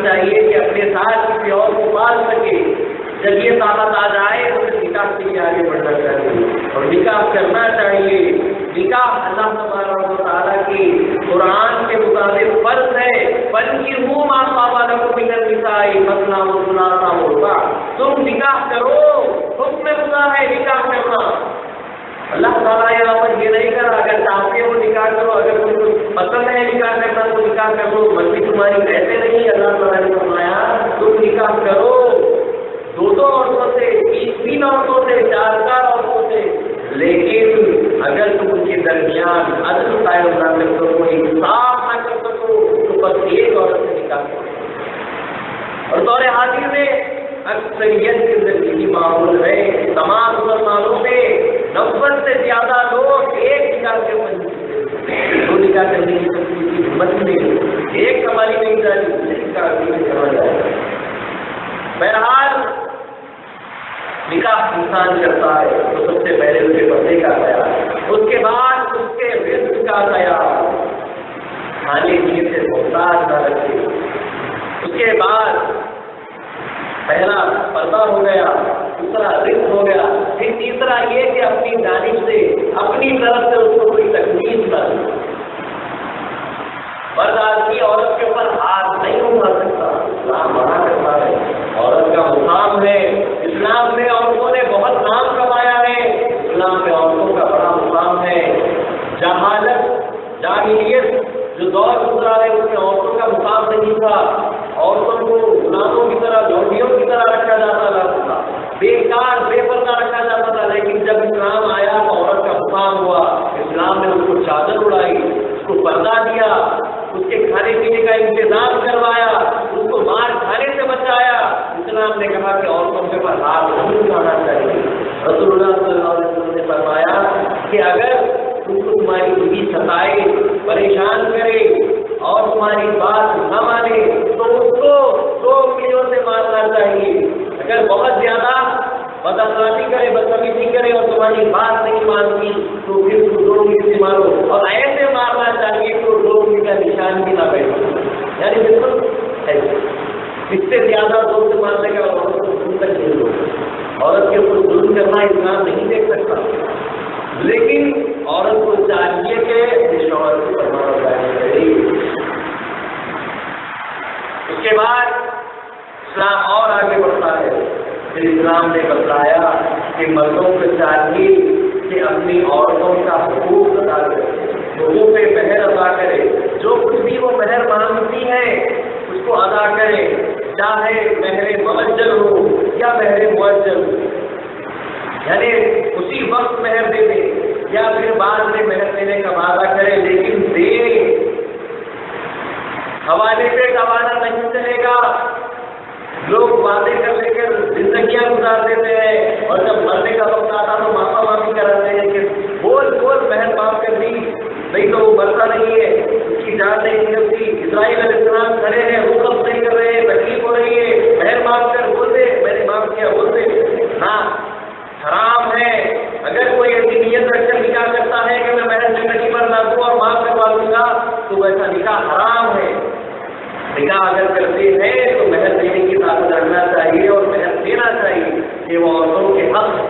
چاہیے کہ اپنے ساتھ کسی اور کو پال سکے. جب یہ طاقت آ جائے تو پھر نکاح کے لیے آگے بڑھنا چاہیے اور نکاح کرنا چاہیے. نکاح اللہ تبارک و تعالیٰ کی قرآن کے مطابق فرض ہے. فَانكِحُوا مَا طَابَ لَكُم مِّنَ النِّسَاءِ مَثْنَىٰ وَثُلَاثَ وَرُبَاعَ. تم نکاح کرو، حکم خدا ہے نکاح کرنا. اللہ تعالیٰ یہاں پر یہ نہیں کرا اگر چاہتے ہو نکاح کرو، اگر تم کو پسند ہے نکاح کرنا تو نکاح کر لو، مرضی تمہاری ایسے نہیں. اللہ تعالیٰ نے فرمایا تم نکاح کرو 2 عورتوں سے، 3 عورتوں سے، 4 عورتوں سے، لیکن اگر تم ان کے درمیان عدل قائم نہ کر سکو، انصاف نہ کر سکو تو بس ایک عورت سے نکاح کرو. اور دور حاضر میں اکثریت کی زندگی معمول ہے، تمام مسلمانوں میں 90 سے زیادہ لوگ ایک نکاح کے بندے 2 نکاح کرنے کی ہمت نہیں، ایک کمالی نہیں جاتی دوسرے نکاح کرنا جائے. بہرحال نکاح انسان کرتا ہے تو سب سے پہلے اس کے پردے کا خیال، اس کے بعد اس کے رزق کا خیال، کھانے پینے سے محتاج نہ رکھے. اس کے بعد پہلا پردہ ہو گیا، دوسرا رزق ہو گیا، پھر تیسرا یہ کہ اپنی جانب سے اپنی طرف سے اس کو کوئی تکلیف نہ دے. مرد آدمی عورت کے اوپر ہاتھ نہیں اٹھا سکتا، اسلام منع کرتا ہے. عورت کا مقام ہے، اسلام میں عورتوں نے بہت نام کمایا ہے، اسلام میں عورتوں کا بڑا مقام ہے. جہالت جاہلیت جو دور گزرا ہے اس میں عورتوں کا مقام نہیں تھا. عورتوں کو غلاموں کی طرح لوڈیوں کی طرح رکھا جاتا تھا، بیکار بے پردہ رکھا جاتا تھا. لیکن جب اسلام آیا تو عورت کا مقام ہوا، اسلام نے اس کو چادر اڑائی، اس کو پردہ دیا، اس کے کھانے پینے کا انتظام کروایا، اس کو مار کھانے سے بچایا. اسلام نے کہا کہ عورتوں کے پر ہاتھ نہیں اٹھانا چاہیے. رسول اللہ صلی اللہ علیہ وسلم نے فرمایا کہ اگر تم کو تمہاری بیوی ستائے، پریشان کرے اور تمہاری بات نہ مانے تو اس کو 2 انگلیوں سے مارنا چاہیے. اگر بہت زیادہ بداخلاقی کرے، بدتمیزی کرے اور تمہاری بات نہیں مانتی تو پھر اس کو 2 انگلی سے مارو، اور ایسے مارنا چاہیے تو 2 انگلی کا نشان بھی نہ بیٹھے. یعنی بالکل ایسے اس سے زیادہ زور سے مارنے کا عورت کو دور تک نہیں ہوگا. عورت کے اوپر ظلم کرنا اسلام نہیں دیکھ سکتا، لیکن عورت کو چاہیے کہ شوہر کو فرمانا چاہیے. اس کے بعد اسلام اور آگے بڑھتا ہے. پھر اسلام نے بتلایا کہ مردوں کو چاہیے کہ اپنی عورتوں کا حقوق ادا کرے، حقوق مہر ادا کرے. جو کچھ بھی وہ مہر مانگتی ہے اس کو ادا کرے، چاہے مہر موجل ہو یا مہر معجل، یعنی اسی وقت مہر دے دے یا پھر بعد میں مہر دینے کا وعدہ کرے، لیکن دے. حوالے پہ گوانا نہیں چلے گا. لوگ وعدے کر لے کر زندگیاں گزار دیتے ہیں اور جب مرنے کا وقت آتا تو معافی معافی کراتے ہیں کہ بول مہر معاف کر دی، نہیں تو وہ مرتا نہیں ہے، اس کی جان نہیں نکلتی. اسرائیل علیہ السلام کھڑے ہیں، وہ قبض نہیں کر رہے ہیں، تکلیف ہو رہی ہے، مہر معاف کر، بول دے میں نے معاف کیا، بول دے. ہاں حرام ہے. اگر کوئی ایسی نیت رکھ کر نکاح کرتا ہے کہ میں مہر زندگی پر نہ دوں اور معاف کروا دوں گا تو ویسا نکاح حرام ہے. نکاح اگر کرتے ہیں تو مہر دینے کی طاقت رکھنا چاہیے اور مہر دینا چاہیے کہ وہ عورتوں کے حق ہے.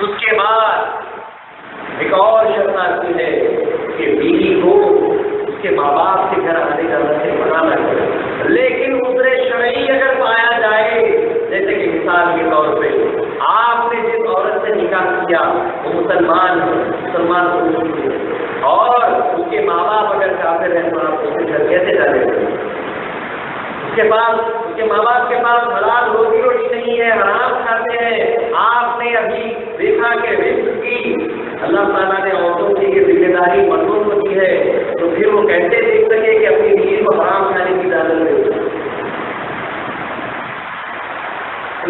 اس کے بعد ایک اور شرط آتی ہے کہ بیوی کو اس کے ماں باپ کے گھر آنے جانے سے منع نہ کرے، لیکن عذر شرعی اگر پایا جائے، جیسے کہ مثال کے طور پہ آپ نے جس عورت سے نکاح کیا وہ مسلمان اور اس کے ماں باپ اگر کافر ہیں تو آپ اس کے گھر کیسے جانے گے؟ اس کے ماں باپ کے پاس حلال روٹی نہیں ہے، حرام کھاتے ہیں. آپ نے ابھی دیکھا کہ رزق کی اللہ تعالیٰ نے عورتوں کی یہ ذمہ داری مردوں کو دی ہے، تو پھر وہ کیسے دیکھ سکے کہ اپنی بیوی کو حرام کھانے کی اجازت دے؟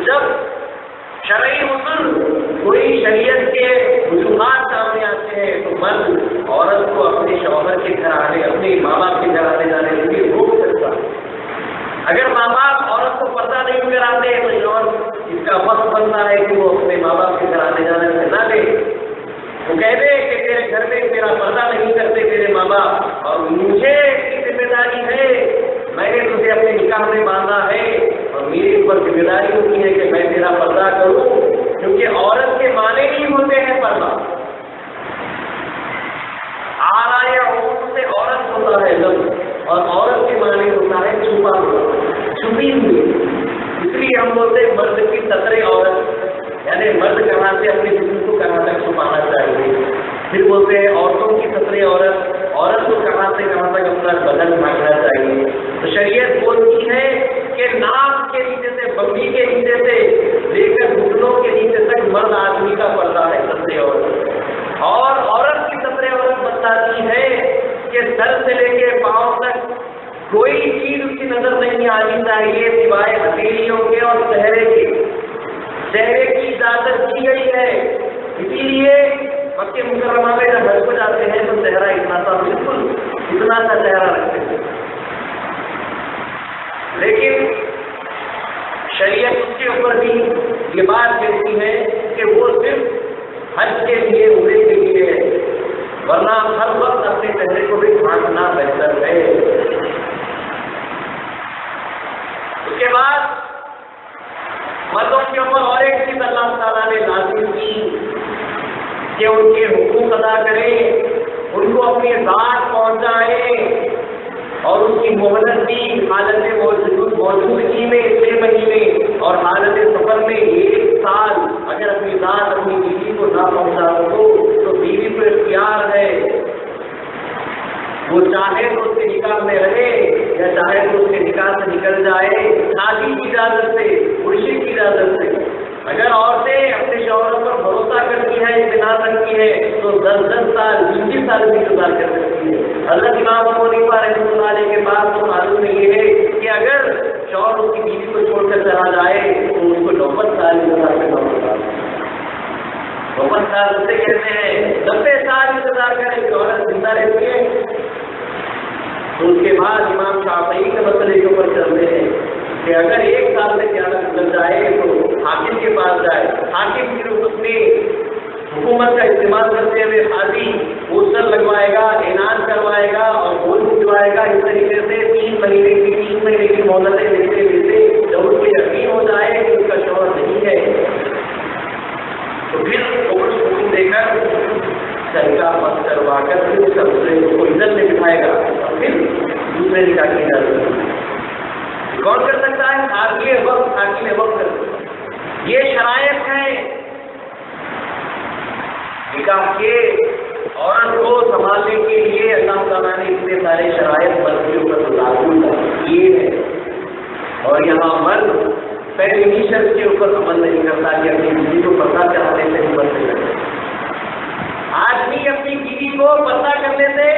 جب شرعی اصول کوئی شریعت کے وجوہات سامنے آتے ہیں تو مرد عورت کو اپنے شوہر کے گھر آنے، اپنے ماں باپ کے گھر آنے جانے کے لیے روک سکتا ہے. اگر ماں باپ عورت کو پردہ نہیں کراتے تو شوہر اس کا وقت بنتا ہے کہ وہ اپنے ماں باپ کے گھر آنے جانے سے نہ دے. وہ کہہ دے کہ تیرے گھر میں میرا پردہ نہیں کرتے تیرے ماں باپ، اور مجھے اس کی ذمہ داری ہے، میں نے نکاح میں باندھا ہے اور میرے اوپر ذمہ داری ہوتی ہے کہ میں تیرا پردہ کروں، کیونکہ عورت کے معنی نہیں ہوتے ہیں پردہ. آرائے عورت سے عورت ہوتا ہے لفظ، اور عورت کے معنی ہوتا ہے چھپا ہوا، چھپی ہوئی. اس لیے ہم بولتے ہیں مرد کی سطر عورت، یعنی مرد کہاں سے اپنے جسم کو کہاں تک چھپانا چاہیے. پھر بولتے ہیں عورتوں کی سطر عورت، عورت کو کہاں سے کہاں تک اپنا بدن ڈھانکنا چاہیے. تو شریعت بولتی ہے کہ ناک کے نیچے سے، بگڑی کے نیچے سے لے کر گھٹنوں کے نیچے تک مرد آدمی کا پردہ ہے سطر عورت. اور عورت کی سطر عورت بتاتی ہے کہ سر سے لے کے پاؤں تک کوئی چیز اس کی نظر نہیں آنی چاہیے سوائے ہتھیلیوں کے اور چہرے کے. چہرے کی اجازت کی گئی ہے، اسی لیے مکہ مکرمہ میں جب حج کو جاتے ہیں تو چہرہ اتنا سا، بالکل اتنا سا چہرہ رکھتے ہیں. لیکن شریعت اس کے اوپر بھی یہ بات کہتی ہے کہ وہ صرف حج کے لیے، عمرے کے لیے ہے، ورنہ ہر وقت اپنے چہرے کو بھی ڈھانکنا بہتر ہے. اس کے بعد مردوں کے اوپر اور ایک چیز اللہ تعالیٰ نے لازم کی کہ ان کے حقوق ادا کریں، ان کو اپنی ذات پہنچائیں، اور اس کی مہلت دی حالت موجودگی میں 6 مہینے اور حالت سفر میں 1 سال. اگر اپنی ذات اپنی بیوی کو نہ پہنچا سکو تو بیوی کو اختیار ہے، وہ چاہے تو اس کے نکاح میں رہے یا چاہے تو اس کے نکاح سے نکل جائے، شادی کی اجازت سے، مرشد کی اجازت سے. اگر عورتیں اپنے شوہر پر بھروسہ کرتی ہیں، اطمینان رکھتی ہے تو 10 سال 20 سال بھی گزار کر سکتی ہے. حضرت امام ابو حنیفہ رحمۃ اللہ علیہ کے پاس تو معلوم یہ ہے کہ اگر شوہر اس کی بیوی کو چھوڑ کر چلا جائے تو اس کو 90 سال انتظار کرنا ہوگا. 90 سال اسے کہتے ہیں 90 سال انتظار کریں کہ عورت زندہ رہتی ہے. تو اس کے بعد امام شافعی کے مسئلے کے اوپر چلتے ہیں کہ اگر 1 سال سے زیادہ گزر جائے تو حاکم کے پاس جائے. حاکم پھر اس میں حکومت کا استعمال کرتے ہوئے قاضی پوسٹر لگوائے گا، اعلان کروائے گا اور بول بھجوائے گا. اس طریقے سے 3 مہینے کی مہلتیں لیتے جب اس کو یقین ہو جائے کہ اس کا شوہر نہیں ہے تو پھر حکم دے کر نکاح بند کروا کر پھر اس کا دوسرے کو عزت میں بٹھائے گا اور پھر دوسرے نکاح کی اجازت کون کر سکتا ہے؟ حاکم وقت کر سکتا ہے. یہ شرائط ہیں نکاح کے. عورت کو سنبھالنے کے لیے اللہ تعالیٰ نے اتنے سارے شرائط مرد کے اوپر لاگو کیے ہیں، اور یہاں مرد پہلے ہی شرط کے اوپر عمل نہیں کرتا کہ اپنی بیوی کو پردہ کرانے سے عمل نہیں کرتا. آدمی اپنی بیوی کو پردہ کرنے سے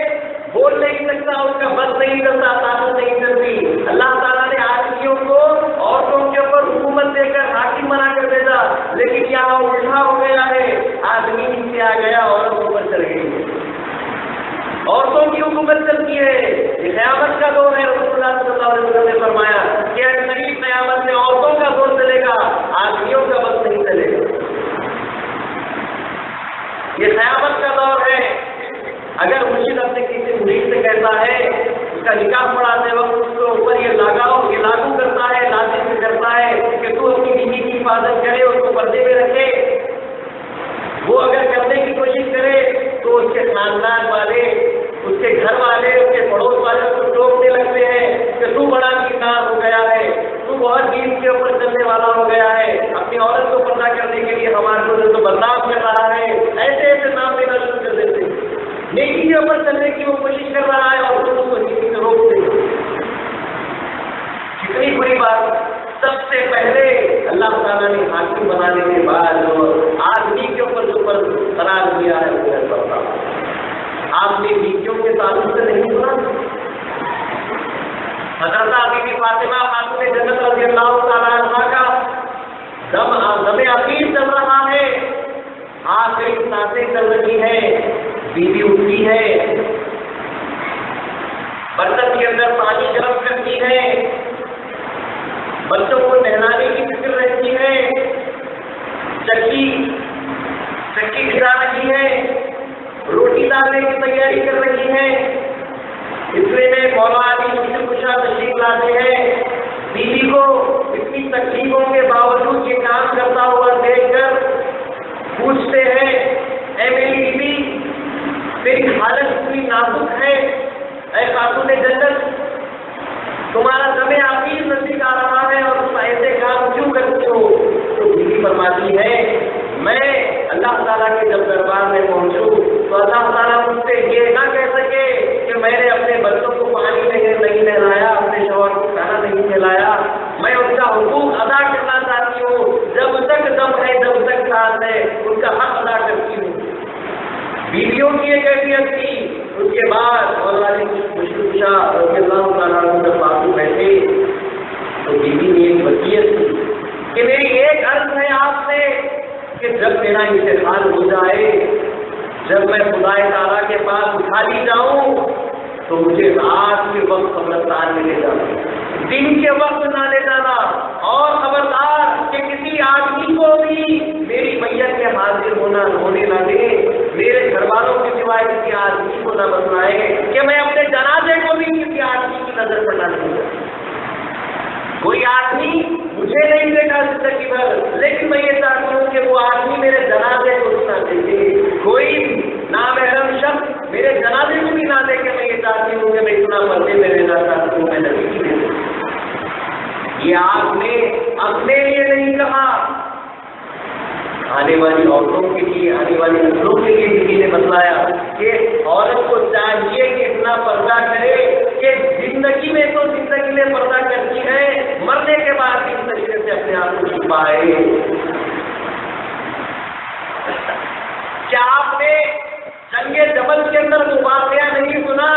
بول نہیں سکتا، اس کا بس نہیں کرتا، طاقت نہیں کرتی. اللہ تعالیٰ نے آدمیوں کو عورتوں کے اوپر حکومت دے کر حاکم بنا کر بھیجا، لیکن یہاں الٹا ہو گیا ہے. آدمی نیچے آ گیا، عورت اوپر چل گئی. عورتوں کی حکومت چلتی ہے. یہ قیامت کا دور ہے. رسول اللہ صلی اللہ علیہ وسلم نے فرمایا کہ قریب قیامت میں عورتوں کا دور چلے گا، آدمیوں کا بس نہیں چلے گا. یہ قیامت کا دور ہے. اگر مرشد اپنے کسی مرید سے کہتا ہے، اس کا نکاح پڑھاتے وقت اس کے اوپر یہ لاگو کرتا ہے، لازم کرتا ہے کہ تو اپنی بیوی کی حفاظت کرے، اس کو پردے میں رکھے. وہ اگر کرنے کی کوشش کرے تو اس کے خاندان والے، اس کے گھر والے، اس کے پڑوس والے اس کو ٹوکنے لگتے ہیں کہ تو بڑا دیندار ہو گیا ہے، تو بہت دین کے اوپر چلنے والا ہو گیا ہے، اپنی عورت کو پردہ کرنے کے لیے ہمارے کو تو بدنام کر رہا ہے. ایسے ایسے نام لینا شروع کر دیتے ہیں. نیکی کے اوپر چلنے کی وہ کوشش کر رہا ہے اور اس کو نیکی سے روکتے ہیں. کتنی بری بات. سب سے پہلے اللہ تعالیٰ نے حاکم بنانے کے بعد آدمی کے اوپر جو پر قرار دیا ہے وہ ہے پردہ. آپ نے بیویوں کے تعلق سے نہیں سنا؟ حضرت بی بی فاطمہ خاتون جنت رضی اللہ تعالیٰ عنہا کا دم عقیق چل رہا ہے، آخری سانسیں چل رہی ہیں. بیوی اٹھتی ہے، برتن کے اندر پانی گرم کرتی ہے، بچوں کو نہلانے کی فکر رہتی ہے، چکی بجا رہی ہے، روٹی ڈالنے کی تیاری کر رہی ہے. اس میں مولا علی مشکل کشا تشریف لاتے ہیں. یہ کیفیت تھی. اس کے بعد مولا علی مشکل شاہ رضی اللہ تعالیٰ عنہ جب بازو بیٹھے تو بیوی نے ایک وصیت کی کہ میری ایک عرض ہے آپ سے کہ جب میرا انتقال ہو جائے، جب میں خدا تعالیٰ کے پاس اٹھا لی جاؤں تو مجھے رات کے وقت قبرستان میں لے جانا، دن کے وقت نہ لے جانا، اور خبردار کہ کسی آدمی کو بھی میری میت کے حاضر ہونے نہ دے، میرے گھر والوں کے سوائے کسی آدمی کو نہ بتلائے کہ میں اپنے جنازے کو بھی کسی آدمی کی نظر پر نہ دوں. کوئی آدمی مجھے نہیں دیکھا زندگی بھر، لیکن میں یہ چاہتی ہوں کہ وہ آدمی میرے جنازے کو بھی نہ دیکھے، کوئی نامحرم شخص میرے جنازے کو بھی نہ دیکھے. میں یہ چاہتی ہوں کہ میں اتنا پردے میں رہنا چاہتی ہوں، میں نبی کی نہیں. یہ آپ نے اپنے لیے نہیں کہا، آنے والی عورتوں کے لیے، آنے والی نسلوں کے لیے کسی نے بتلایا کہ عورت کو چاہیے کہ اتنا پردہ کرے کہ زندگی میں تو زندگی میں پردہ کرتی ہے، مرنے کے بعد اس طریقے سے اپنے آپ کو چھپائے. کیا آپ نے جنگ جبل کے اندر وہ واقعہ نہیں سنا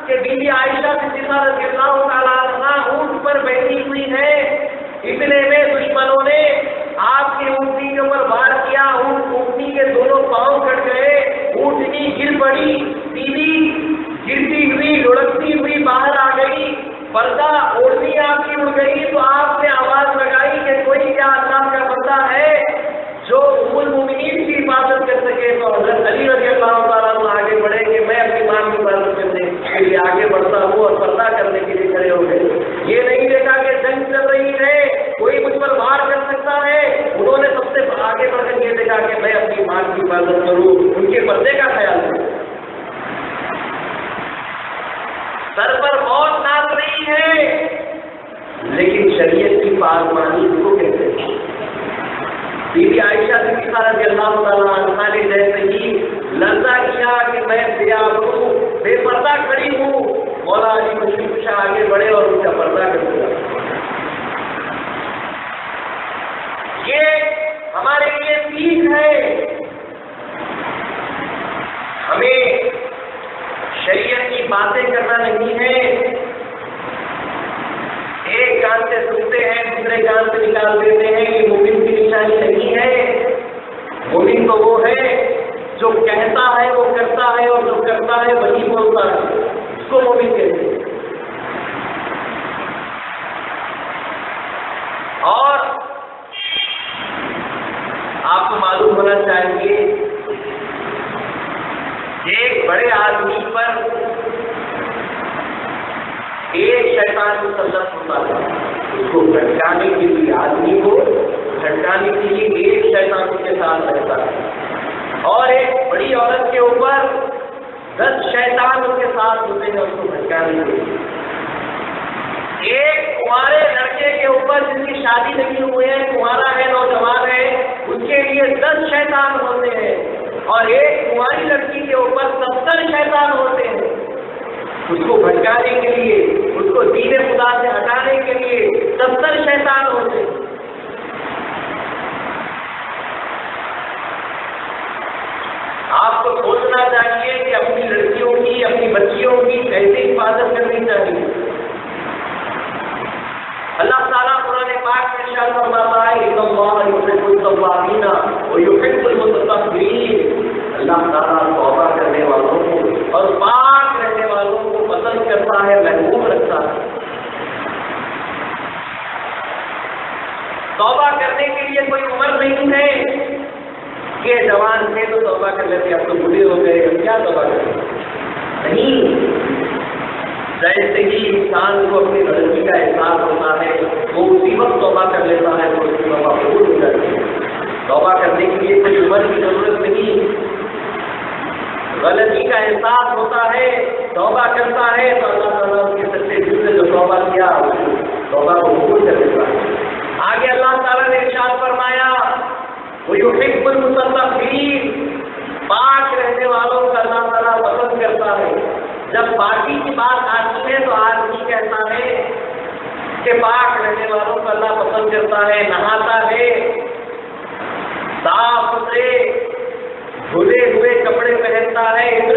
کہ بی بی عائشہ صدیقہ رضی اللہ تعالیٰ عنہا اونٹ پر بیٹھی ہوئی ہے، اتنے میں دشمنوں نے آپ کی اونٹنی کے اوپر وار کیا، اونٹنی کے دونوں پاؤں کٹ گئے، اونٹنی گر پڑی، بیوی گرتی ہوئی لڑکتی ہوئی باہر آ گئی، پردہ اوڑھنی آپ کی اڑ گئی. تو آپ نے آواز لگائی کہ کوئی کیا اللہ کا بندہ ہے جو ام المؤمنین کی حفاظت کر سکے. تو حضرت علی رضی اللہ تعالیٰ عنہ آگے بڑھے کہ میں اپنی ماں کی حفاظت کرنے کے لیے آگے بڑھتا ہوں، اور پردہ کرنے کے لیے کھڑے ہو گئے. یہ نہیں دیکھا کہ جنگ چل رہی ہے، کوئی مجھ پر وار کر سکتا ہے. انہوں نے سب سے آگے بڑھ کر یہ دیکھا کہ میں اپنی ماں کی حفاظت کروں، ان کے پردے کا خیال کروں. سر پر موت ناز رہی ہے، لیکن شریعت کی پاسمانی اس کو کہتے ہیں. بی بی عائشہ صدیقہ رضی اللہ تعالیٰ عنہا نے جیسے ہی لرزہ کیا کہ میں بے پردہ کھڑی ہوں، مولا علی مشکل شاہ آگے بڑھے اور ان کا پردہ کر دیا. یہ ہمارے لیے سیکھ ہے. ہمیں شریعت کی باتیں کرنا نہیں ہے، ایک کان سے سنتے ہیں دوسرے کان سے نکال دیتے ہیں. یہ مومن کی نشانی نہیں ہے. مومن تو وہ ہے جو کہتا ہے وہ کرتا ہے، اور جو کرتا ہے وہی بولتا ہے، اس کو مومن کہتے ہیں. اور آپ کو معلوم ہونا چاہیے ایک بڑے آدمی پر ایک شیطان مسلط ہوتا ہے. اس کو بھٹکانے کے لیے، آدمی کو بھٹکانے کے لیے ایک شیطان اس کے ساتھ رہتا ہے، اور ایک بڑی عورت کے اوپر 10 شیطان اس کے ساتھ ہوتے ہیں اس کو بھٹکانے کے لیے. ایک کنوارے لڑکے کے اوپر جس کی شادی نہیں ہوئی ہے، کنوارا ہے، نوجوان ہے، اس کے لیے 10 شیطان ہوتے ہیں، اور ایک کنواری لڑکی کے اوپر 70 شیطان ہوتے ہیں اس کو بھٹکانے کے لیے، اس کو دین خدا سے ہٹانے کے لیے 70 شیطان ہوتے ہیں. آپ کو سوچنا چاہیے کہ اپنی لڑکیوں کی، اپنی بچیوں کی کیسے حفاظت کرنی چاہیے. اللہ تعالیٰ قرآن پاک میں ارشاد فرماتا ہے ان اللہ یحب التوابین ویحب المتطہرین. اللہ تعالیٰ توبہ کرنے والوں کو اور پاک رہنے والوں کو پسند کرتا ہے، محبوب رکھتا ہے. توبہ کرنے کے لیے کوئی عمر نہیں ہے کہ جوان تھے تو توبہ کر لیتے، اب تو بوڑھے ہو گئے اب کیا توبہ کریں. نہیں، جیسے ہی انسان کو اپنی غلطی کا احساس ہوتا ہے وہ اسی وقت توبہ کر لیتا ہے، وہ اس کی توبہ قبول ہو جاتی ہے. توبہ کرنے کے لیے کوئی عمر کی ضرورت نہیں. غلطی کا احساس ہوتا ہے، توبہ کرتا ہے تو اللہ تعالیٰ اس کے سچے دل سے جو توبہ کیا توبہ کو قبول کر لیتا ہے. آگے اللہ تعالیٰ نے ارشاد فرمایا وَيُحِبُّ الْمُتَطَہِّرِينَ. پاک رہنے والوں کا اللہ تعالیٰ پسند کرتا ہے. جب پاکی کی بات آتی ہے تو آدمی کہتا ہے کہ پاک رہنے والوں کو اللہ پسند کرتا ہے، نہاتا ہے، صاف ستھرے دھلے ہوئے کپڑے پہنتا ہے، عطر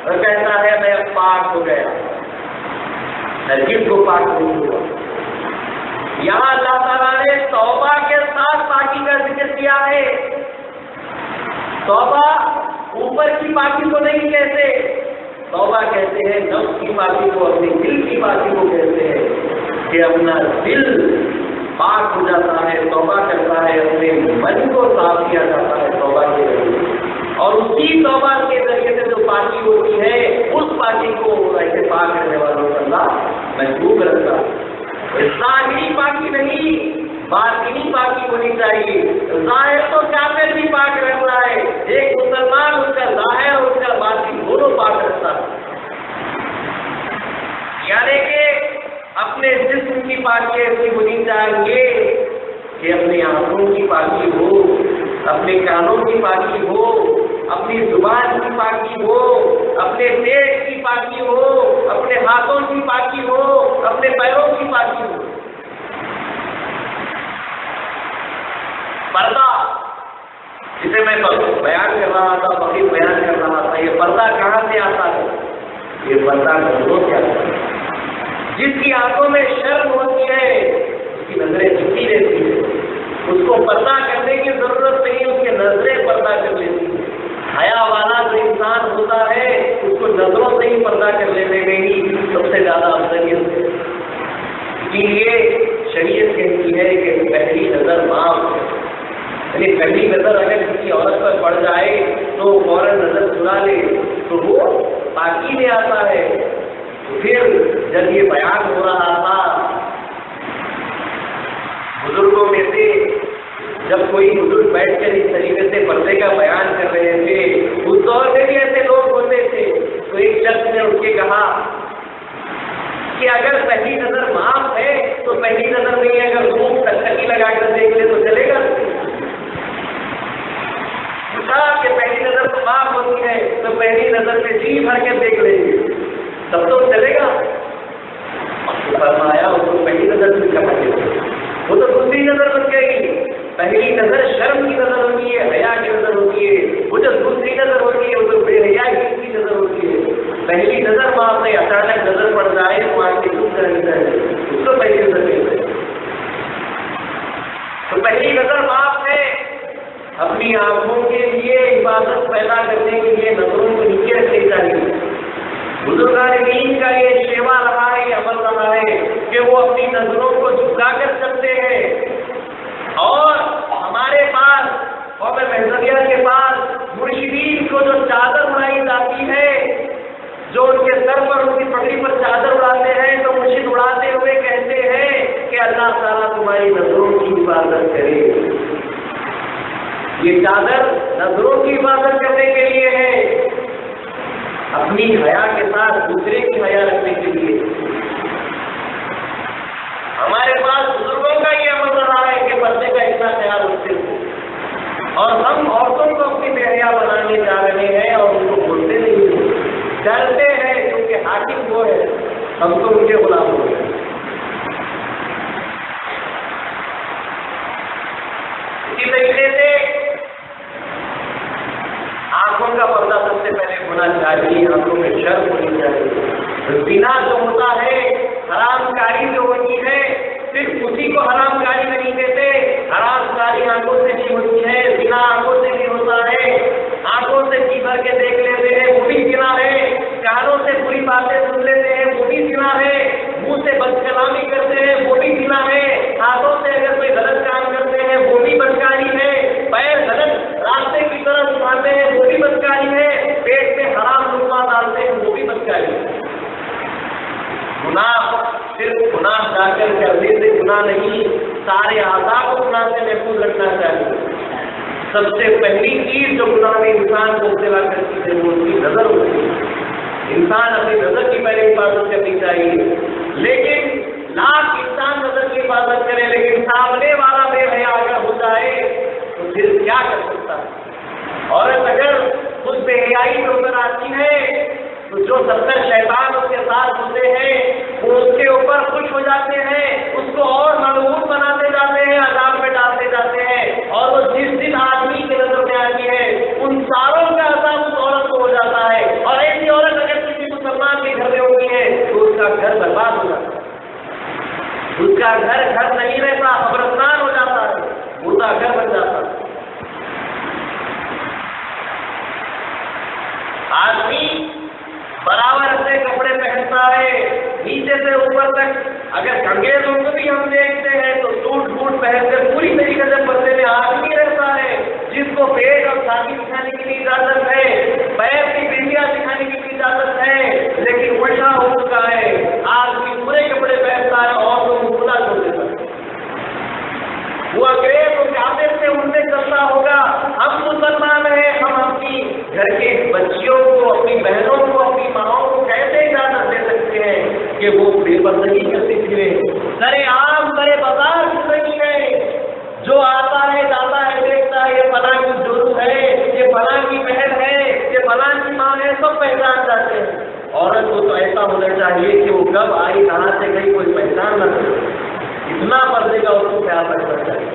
اور کہتا ہے میں اب پاک ہو گیا، نرگس کو پاک نہیں ہوا۔ یہاں اللہ تعالیٰ نے توبہ کے ساتھ پاکی کا ذکر کیا ہے۔ توبہ اوپر کی پاکی کو نہیں کہتے، توبہ کہتے ہیں نفس کی پاکی کو، اپنے دل کی پاکی کو کہتے ہیں کہ اپنا دل پاک ہو جاتا ہے، توبہ کرتا ہے، اپنے من کو صاف کیا جاتا ہے توبہ کے ذریعے، اور اسی توبہ کے ذریعے سے جو پاکی ہوتی ہے اس پاکی کو ایسے پاک کرنے والوں کا اللہ محبوب رکھتا ہے۔ ظاہری پاکی نہیں، باطنی پاکی ہونی چاہیے۔ ظاہر تو کافر بھی پاک رکھتا ہے، ایک مسلمان اس کا ظاہر اور اس کا باطن دونوں پاک رکھتا ہے۔ یعنی کہ اپنے جسم کی پاکی ایسی ہونی چاہیے کہ اپنی آنکھوں کی پاکی ہو، اپنے کانوں کی پاکی ہو، اپنی زبان کی پاکی ہو، اپنے پیٹ کی پاکی ہو، اپنے ہاتھوں کی پاکی ہو، اپنے پیروں کی پاکی ہو۔ پردہ جسے میں بیان کر رہا تھا، فقیر بیان کر رہا تھا، یہ پردہ کہاں سے آتا ہے؟ یہ پردہ نظروں سے آتا ہے۔ جس کی آنکھوں میں شرم ہوتی ہے اس کی نظریں جھکی رہتی ہے، اس کو پردہ کرنے کی ضرورت نہیں، اس کے نظریں پردہ کر لیتی ہیں۔ حیا والا جو انسان ہوتا ہے اس کو نظروں سے ہی پردہ کر لینے میں ہی سب سے زیادہ افضلیت ہے۔ اسی لیے شریعت کہتی ہے کہ پہلی نظر معاف ہے، یعنی پہلی نظر اگر کسی عورت پر پڑ جائے تو فوراً نظر چرا لے تو وہ پاکی میں آتا ہے۔ پھر جب یہ بیان ہو رہا تھا بزرگوں میں سے، جب کوئی بزرگ بیٹھ کر اس طریقے سے پردے کا بیان کر رہے تھے، اس دور میں بھی ایسے لوگ ہوتے تھے، تو ایک شخص نے اٹھ کے کہا کہ اگر پہلی نظر معاف ہے تو پہلی نظر نہیں ہے، اگر روح ٹکٹکی لگا کر دیکھ لے تو چلے گا؟ پوچھا کہ پہلی نظر تو معاف ہوتی ہے تو پہلی نظر میں جی بھر کے دیکھ لیں گے تب تو چلے گا؟ فرمایا اس کو پہلی نظر سے کہا گیا، وہ تو دوسری نظر بن گئی۔ پہلی نظر شرم کی نظر ہوتی ہے، حیا کی نظر ہوتی ہے، وہ جو دوسری نظر ہوتی ہے وہ تو بے حیائی کی نظر ہوتی ہے۔ پہلی نظر معاف ہے، اچانک نظر پڑ جائے تو آنکھ کی دھوپ کرنی چاہیے، اس کو پہلی نظر کہتے ہیں۔ تو پہلی نظر معاف ہے، اپنی آنکھوں کے لیے عبادت پیدا کرنے کے لیے نظروں کو نیچے رکھنی چاہیے۔ بزرگان دین کا یہ شیوا رہا ہے، یہ عمل رہا ہے کہ وہ اپنی نظروں کو جھکا کر چلتے ہیں، اور ہمارے پاس قوم محمدیہ کے پاس مرشدین کو جو چادر اڑائی جاتی ہے، جو ان کے سر پر ان کی پگڑی پر چادر اڑاتے ہیں تو مرشد اڑاتے ہوئے کہتے ہیں کہ اللہ تعالیٰ تمہاری نظروں کی حفاظت کرے۔ یہ چادر نظروں کی حفاظت کرنے کے لیے ہے، اپنی حیا کے ساتھ دوسرے کی حیا رکھنے کے لیے۔ ہمارے پاس بزرگوں کا یہ عمل رہا ہے کہ پردے کا اتنا خیال رکھتے ہیں، اور ہم عورتوں کو اپنی بے حیا بنانے جا رہے ہیں اور ان کو بولتے نہیں، ڈرتے ہیں کیونکہ حاکم وہ ہے، ہم تو ان کے غلام ہو گئے۔ اسی طریقے سے آنکھوں کا پردہ سب سے پہلے ہونا چاہیے، آنکھوں میں شرم ہونی چاہیے۔ زنا جو ہوتا ہے، حرام کاری جو ہوتی ہے، صرف اسی کو حرام کاری نہیں کہتے، حرام کاری آنکھوں سے بھی ہوتی ہے، زنا آنکھوں سے بھی ہوتا ہے، آنکھوں سے جی بھر کے دیکھ لیتے ہیں وہ بھی زنا ہے، کانوں سے بری باتیں سن لیتے ہیں وہ بھی زنا ہے، منہ سے بد کلامی کرتے ہیں وہ بھی زنا ہے، ہاتھوں سے اگر کوئی غلط کام کرتے ہیں وہ بھی بدکاری ہے، پیر غلط راستے کی طرف اٹھاتے ہیں وہ بھی بدکاری ہے، پیٹ میں حرام لقمہ ڈالتے ہیں وہ بھی بدکاری ہے۔ گناہ صرف گناہ جا کر کرنے سے گناہ نہیں، سارے اعضاء کو گناہ سے محفوظ رکھنا چاہیے۔ سب سے پہلی چیز جو گناہ میں انسان کو مبتلا کرتی ہے وہ اس کی نظر ہوتی ہے۔ انسان اپنی نظر کی پہلے حفاظت کرنی چاہیے، لیکن لاکھ انسان نظر کی حفاظت کرے لیکن سامنے والا بے حیا اگر ہو جائے تو پھر کیا کر سکتا ہے؟ عورت اگر خود بے حیائی میں اتر آتی ہے تو جو 70 شیطان اس کے ساتھ ہوتے ہیں وہ اس کے اوپر خوش ہو جاتے ہیں، اس کو اور ملعون بناتے جاتے ہیں، عذاب میں ڈالتے جاتے ہیں، اور وہ جس دن آدمی کی نظر میں آتی ہے ان ساروں کا عذاب اس عورت کو ہو اس کا گھر گھر نہیں رہتا، قبرستان ہو جاتا ہے، مردہ گھر بن جاتا ہے۔ آدمی برابر اپنے کپڑے پہنتا ہے نیچے سے اوپر تک، اگر انگریزوں کو بھی ہم دیکھتے ہیں تو سوٹ بوٹ پہن کر پوری طریقے سے پردے میں آدمی رہتا ہے، جس کو پیٹ اور چھاتی دکھانے کی بھی اجازت ہے، پیر کی بندیاں دکھانے کی بھی اجازت ہے، لیکن الٹا ہو چکا ہے، آدمی پورے کپڑے پہنتا ہے اور وہ کھلا چھوڑ دیتا ہے۔ وہ انگریز کو چاہتے سے ان سے چلتا ہوگا، ہم مسلمان ہیں، ہم اپنی گھر کے بچیوں کو، اپنی بہنوں کو، اپنی ماؤں کو کیسے اجازت دے سکتے ہیں کہ وہ بے پردگی کرتے پھرے، سرے عام سرے بازار زندگی ہے، جو آتا ہے جاتا ہے دیکھتا ہے یہ فلاں کی جورو ہے، یہ فلاں کی بہن ہے، یہ فلاں کی ماں ہے، سب پہچان جاتے ہیں۔ عورت کو تو ایسا ہونا چاہیے کہ وہ کب آئی کہاں سے گئی کوئی پہچان نہ کرے، اتنا پردے کا اس کو خیال رکھنا چاہیے،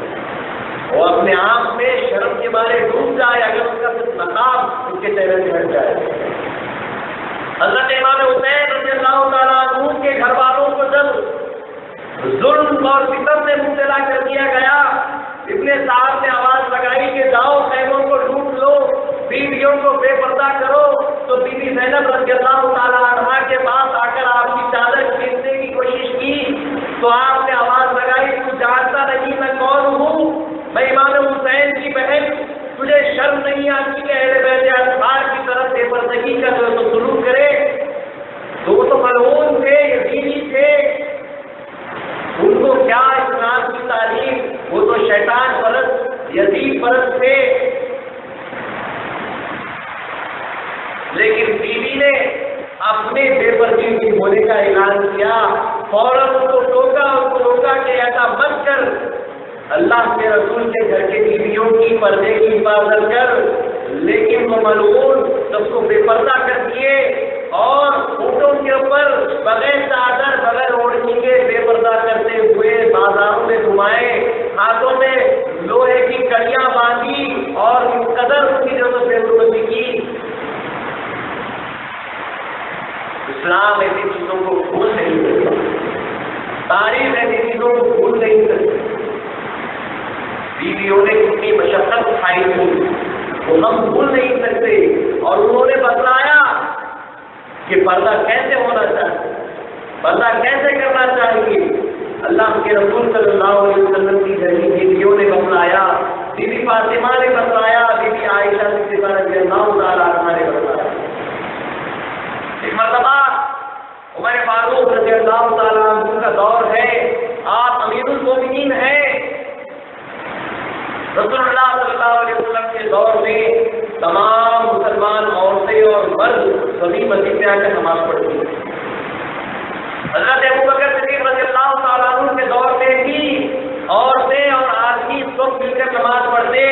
وہ اپنے آپ میں شرم کے مارے ڈوب جائے اگر اس کا صرف نقاب اس کے چہرے سے ہٹ جائے۔ حضرت امام حسین رضی اللہ تعالیٰ عنہ کے گھر والوں کو جب ظلم اور ستم میں مبتلا کر دیا گیا، ابن صاحب نے آواز لگائی کہ جاؤ خیموں کو لوٹ لو، بیویوں کو بے پردہ کرو، تو بی بی زینب رضی اللہ تعالیٰ عنہ کے پاس آ کر آپ کی چادر کھینچنے کی کوشش کی تو آپ نے آواز لگائی تو جانتا نہیں میں کون ہوں، میں امام حسین کی بہن، تجھے شرم نہیں آتی کہ اہل بیت اطہار کی طرف بے پردگی کا جو تو سلوک کرے؟ تو وہ تو ملعون تھے، یزیدی تھے، ان کو کیا اسلام کی تعلیم، وہ تو شیطان پرست یزید پرست تھے۔ لیکن بیوی نے اپنے بے پردگی ہونے کا اعلان کیا، فوراً ان کو ٹوکا، ان کو روکا کہ ایسا مت کر، اللہ کے رسول کے گھر کے بیویوں کی پردے کی حفاظت کر، لیکن وہ ملعون سب کو بے پردہ کر دیے اور اونٹوں کے اوپر بغیر چادر بغیر اوڑھنی کے بے پردہ کرتے ہوئے بازاروں میں گھمائے، ہاتھوں میں لوہے کی کڑیاں باندھی اور اس قدر ان کی ضرورت بے حرمتی کی۔ اسلام ایسی چیزوں کو بھول نہیں سکتا، تاریخ ایسی چیزوں کو بھول نہیں سکتی۔ بیویوں نے کتنی مشقت اٹھائی تھی وہ ہم بھول نہیں سکتے، اور انہوں نے بتلایا کہ پردہ کیسے ہونا چاہیے، پردہ کیسے کرنا چاہیے۔ اللہ کے رسول صلی اللہ علیہ وسلم کی گھر کی بیویوں نے بتلایا، بی بی فاطمہ نے بتلایا، بی بی عائشہ صدیقہ رضی اللہ تعالیٰ عنہا نے بتلایا۔ ایک مرتبہ عمر فاروق رضی اللہ تعالیٰ عنہ کا دور ہے، آپ امیر المومنین ہیں، رسول اللہ صلی اللہ علیہ وسلم کے دور میں تمام مسلمان عورتیں اور مرد سبھی مسجد میں آ کر نماز پڑھتی ہیں۔ حضرت ابوبکر صدیق رضی اللہ تعالیٰ عنہ کے دور میں بھی عورتیں اور آدمی سب مل کر نماز پڑھتے،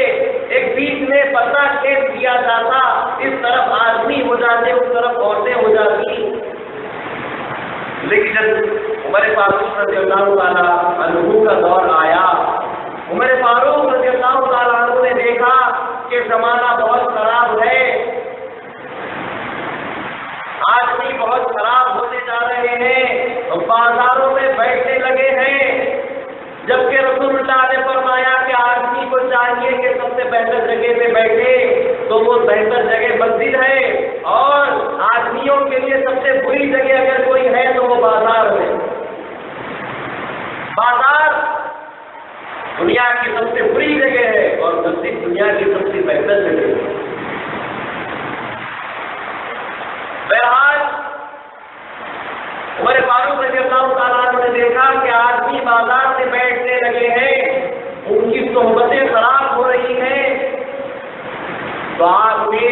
ایک بیچ میں پردہ کھینچ دیا جاتا، اس طرف آدمی ہو جاتے اس طرف عورتیں ہو جاتی۔ لیکن جب عمر فاروق رضی اللہ تعالیٰ عنہ کا دور آیا، عمر فاروق رضی اللہ تعالیٰ عنہ نے دیکھا کہ زمانہ بہت خراب ہے، آدمی بہت خراب ہوتے جا رہے ہیں، بازاروں میں بیٹھنے لگے ہیں، جبکہ رسول اللہ نے فرمایا کہ آدمی کو چاہیے کہ سب سے بہتر جگہ پہ بیٹھے، تو وہ بہتر جگہ مسجد ہے، اور آدمیوں کے لیے سب سے بری جگہ اگر کوئی ہے تو وہ بازار ہے۔ بازار دنیا کی سب سے بری جگہ ہے اور مسجد دنیا کی سب سے بہتر جگہ ہے۔ بہرحال عمر فاروق رضی اللہ تعالیٰ عنہ نے دیکھا کہ آدمی بازار سے بیٹھنے لگے ہیں، ان کی صحبتیں خراب ہو رہی ہیں، تو آپ نے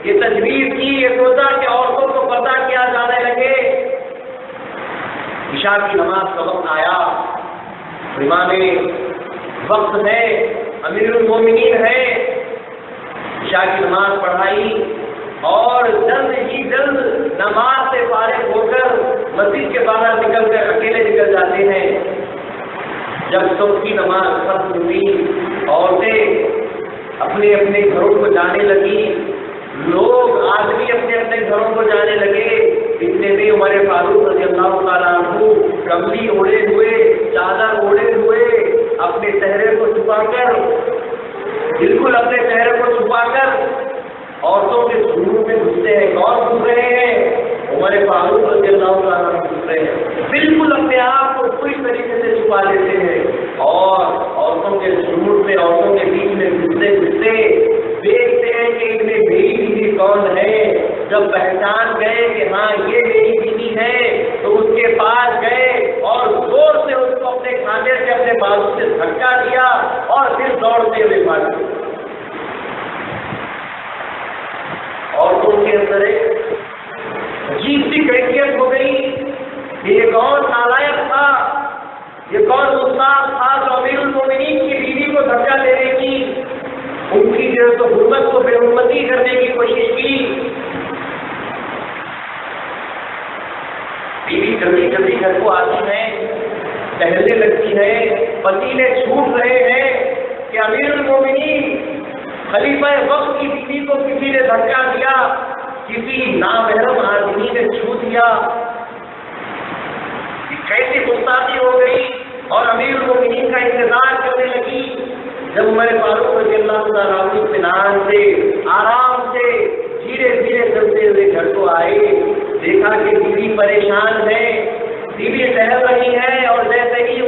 یہ تجویز کی، یہ سوچا کہ عورتوں کو پردہ کیا جانے لگے۔ عشاء کی نماز کا وقت آیا، امام وقت ہے، امیر المومنین ہے، عشاء کی نماز پڑھائی اور جلد ہی جلد نماز سے فارغ ہو کر مسجد کے باہر نکل کر اکیلے نکل جاتے ہیں۔ جب صبح کی نماز ختم ہوئی، عورتیں اپنے اپنے گھروں کو جانے لگی، لوگ آدمی اپنے اپنے گھروں کو جانے لگے، اتنے میں عمر فاروق رضی اللہ تعالیٰ عنہ کملی اوڑھے ہوئے چھپا کر، بالکل اپنے چہرے کو چھپا کر عورتوں کے سلوک میں گھستے ہیں. کون گھس رہے ہیں؟ عمر فاروق رضی اللہ تعالیٰ عنہ گھس رہے ہیں. بالکل اپنے آپ کو پوری طریقے سے چھپا لیتے ہیں اور عورتوں کے سلوک میں، عورتوں کے بیچ میں گھستے گھستے دیکھتے ہیں کہ ان میں میری بیوی کون ہے. جب پہچان گئے کہ ہاں یہ میری بیوی ہے تو اس کے پاس گئے اور زور سے اس کو اپنے کھانے سے، اپنے بازو سے دھکا دیا اور پھر دوڑتے ہوئے بھاگے. عورتوں کے اندر ایک عجیب سی کیفیت ہو گئی کہ یہ کون نالائق تھا، یہ کون گستاخ تھا جو امیر المومنین کی بیوی کو دھکا دینے کی، ان کی جو تو حرمت کو بے حرمتی کرنے کی کوشش کی. بیوی جلدی جلدی گھر کو آتی ہے، ٹہلنے لگتی ہے، پسینے چھوٹ رہے ہیں کہ امیر المومنین خلیفہ وقت کی بیوی کو کسی نے دھکا دیا، کسی نامحرم آدمی نے چھو دیا. کیسی گستاخی ہو گئی اور امیر المومنین کا انتظار کرنے لگی. جب عمر فاروق رضی اللہ تعالیٰ عنہ اطمینان سے، آرام سے، دھیرے دھیرے چلتے ہوئے گھر کو آئے، دیکھا کہ بیوی پریشان ہے، بیوی ٹہل رہی ہے اور جیسے ہی